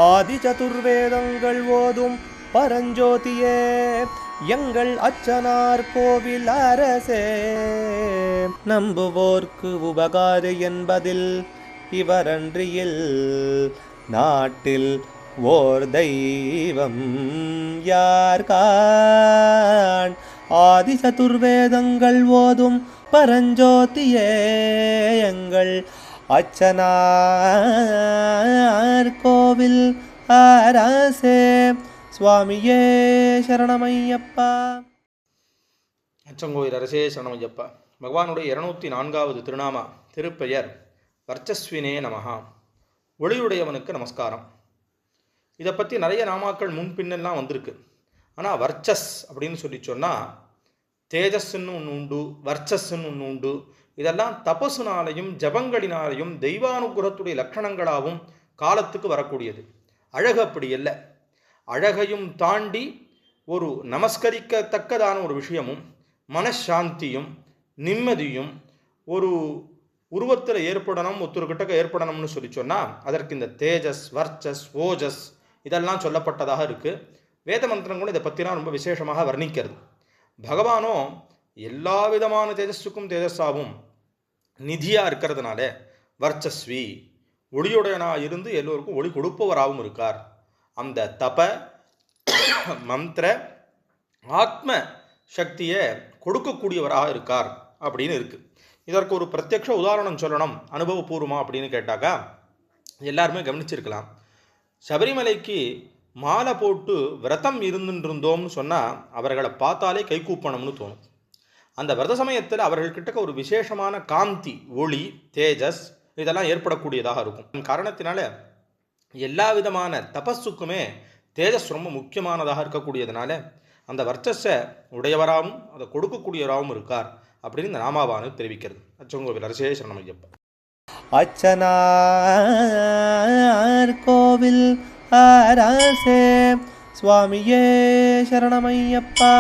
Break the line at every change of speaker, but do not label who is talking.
ஆதி சதுர்வேதங்கள் ஓதும் பரஞ்சோதியே எங்கள் அச்சனார் கோவில் அரசே. நம்புவோர்க்கு உபகாரி என்பதில் இவரன்றியில் நாட்டில் ஓர் தெய்வம் யார்கான். ஆதி சதுர்வேதங்கள் ஓதும் பரஞ்சோதியே எங்கள் அச்சனார் கோவில் அரசே. சுவாமியே சரணமையப்பா.
அச்சங்கோயில் அரசே சரணமையப்பா. பகவானுடைய 204வது திருநாமா திருப்பெயர் வர்ச்சஸ்வினே நமஹா, ஒளியுடையவனுக்கு நமஸ்காரம். இதை பற்றி நிறைய நாமாக்கள் முன்பின்னெல்லாம் வந்திருக்கு. ஆனால் வர்ச்சஸ் அப்படின்னு சொல்லி சொன்னால் தேஜஸ்ன்னு ஒன்று உண்டு, வர்ச்சஸ்ன்னு ஒன்று உண்டு. இதெல்லாம் தபசுனாலையும் ஜபங்களினாலையும் தெய்வானுகிரகத்துடைய லட்சணங்களாகவும் காலத்துக்கு வரக்கூடியது. அழகு அப்படி இல்லை. அழகையும் தாண்டி ஒரு நமஸ்கரிக்கத்தக்கதான ஒரு விஷயமும் மனசாந்தியும் நிம்மதியும் ஒரு உருவத்தில் ஏற்படணும், ஒருத்தர்கிட்ட ஏற்படணும்னு சொல்லி சொன்னால் அதற்கு இந்த தேஜஸ், வர்ச்சஸ், ஓஜஸ் இதெல்லாம் சொல்லப்பட்டதாக இருக்குது. வேத மந்திரங்களும் இதை பற்றினா ரொம்ப விசேஷமாக வர்ணிக்கிறது. பகவானோ எல்லா விதமான தேஜஸுக்கும் தேஜஸாகவும் நிதியாக இருக்கிறதுனால வர்ச்சஸ்வி, ஒளியுடையனாக இருந்து எல்லோருக்கும் ஒளி கொடுப்பவராகவும் இருக்கார். அந்த தப மந்திர ஆத்ம சக்தியை கொடுக்கக்கூடியவராக இருக்கார் அப்படின்னு இருக்குது. இதற்கு ஒரு பிரத்யக்ஷ உதாரணம் சொல்லணும் அனுபவபூர்வமாக அப்படின்னு கேட்டாக்கா எல்லாருமே கவனிச்சிருக்கலாம். சபரிமலைக்கு மாலை போட்டு விரதம் இருந்துருந்தோம்னு சொன்னால் அவர்களை பார்த்தாலே கைகூப்பணும்னு தோணும். அந்த விரத சமயத்தில் அவர்கள்கிட்ட ஒரு விசேஷமான காந்தி, ஒளி, தேஜஸ் இதெல்லாம் ஏற்படக்கூடியதாக இருக்கும். காரணத்தினால எல்லா விதமான தபஸுக்குமே தேஜஸ் ரொம்ப முக்கியமானதாக இருக்கக்கூடியதுனால அந்த வர்ச்சஸை உடையவராகவும் அதை கொடுக்கக்கூடியவராகவும் இருக்கார் அப்படின்னு இந்த நாமாவானது தெரிவிக்கிறது. அச்சங்கோவில் அரசே சரணமையப்பா.
அச்சனார் கோவில் அரசே. சுவாமியே சரணமையப்பா.